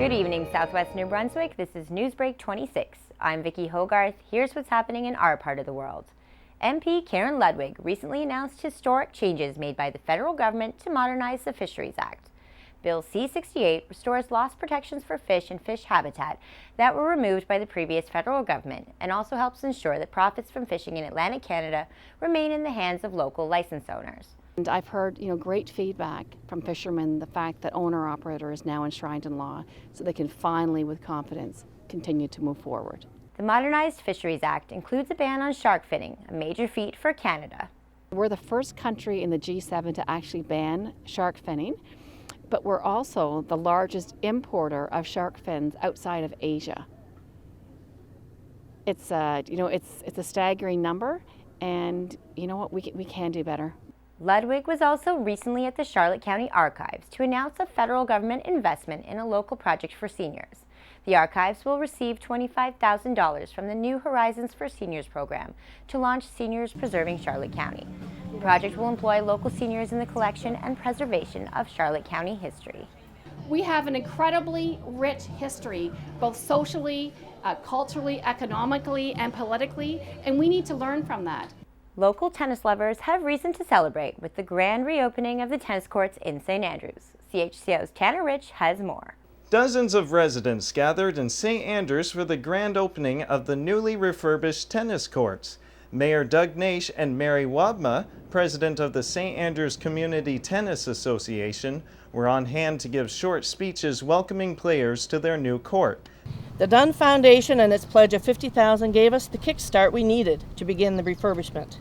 Good evening, Southwest New Brunswick. This is NewsBreak26. I'm Vicki Hogarth. Here's what's happening in our part of the world. MP Karen Ludwig recently announced historic changes made by the federal government to modernize the Fisheries Act. Bill C-68 restores lost protections for fish and fish habitat that were removed by the previous federal government and also helps ensure that profits from fishing in Atlantic Canada remain in the hands of local license owners. And I've heard, great feedback from fishermen, the fact that owner-operator is now enshrined in law, so they can finally, with confidence, continue to move forward. The Modernized Fisheries Act includes a ban on shark finning, a major feat for Canada. We're the first country in the G7 to actually ban shark finning, but we're also the largest importer of shark fins outside of Asia. It's it's a staggering number, and you know what, we can do better. Ludwig was also recently at the Charlotte County Archives to announce a federal government investment in a local project for seniors. The Archives will receive $25,000 from the New Horizons for Seniors program to launch Seniors Preserving Charlotte County. The project will employ local seniors in the collection and preservation of Charlotte County history. We have an incredibly rich history, both socially, culturally, economically, and politically, and we need to learn from that. Local tennis lovers have reason to celebrate with the grand reopening of the tennis courts in St. Andrews. CHCO's Tanner Rich has more. Dozens of residents gathered in St. Andrews for the grand opening of the newly refurbished tennis courts. Mayor Doug Naish and Mary Wabma, president of the St. Andrews Community Tennis Association, were on hand to give short speeches welcoming players to their new court. The Dunn Foundation and its pledge of $50,000 gave us the kickstart we needed to begin the refurbishment.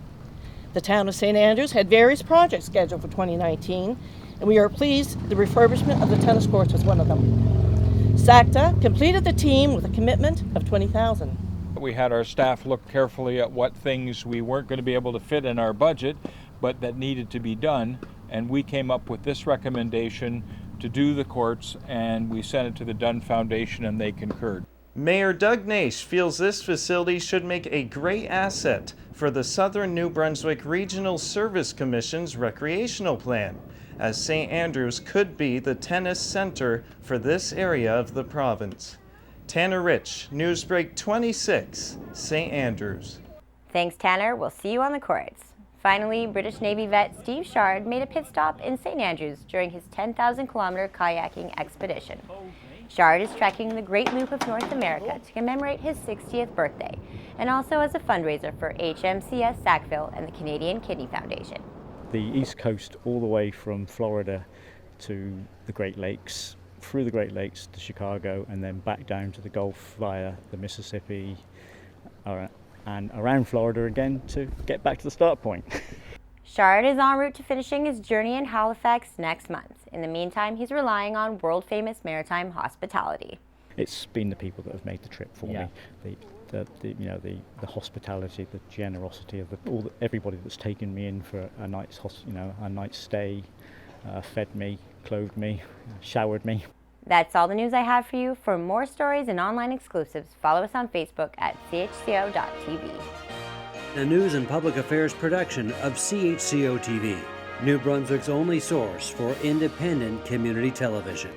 The town of St. Andrews had various projects scheduled for 2019, and we are pleased the refurbishment of the tennis courts was one of them. SACTA completed the team with a commitment of $20,000. We had our staff look carefully at what things we weren't going to be able to fit in our budget, but that needed to be done, and we came up with this recommendation to do the courts, and we sent it to the Dunn Foundation and they concurred. Mayor Doug Naish feels this facility should make a great asset for the Southern New Brunswick Regional Service Commission's recreational plan, as St. Andrews could be the tennis center for this area of the province. Tanner Rich, NewsBreak26, St. Andrews. Thanks, Tanner. We'll see you on the courts. Finally, British Navy vet Steve Shard made a pit stop in St. Andrews during his 10,000-kilometer kayaking expedition. Shard is trekking the Great Loop of North America to commemorate his 60th birthday, and also as a fundraiser for HMCS Sackville and the Canadian Kidney Foundation. The East Coast all the way from Florida to the Great Lakes, through the Great Lakes to Chicago, and then back down to the Gulf via the Mississippi, and around Florida again to get back to the start point. Shard is en route to finishing his journey in Halifax next month. In the meantime, he's relying on world-famous Maritime hospitality. It's been the people that have made the trip for me. The hospitality, the generosity of everybody that's taken me in for a night's stay, fed me, clothed me, showered me. That's all the news I have for you. For more stories and online exclusives, follow us on Facebook at CHCO.TV. A news and public affairs production of CHCO-TV, New Brunswick's only source for independent community television.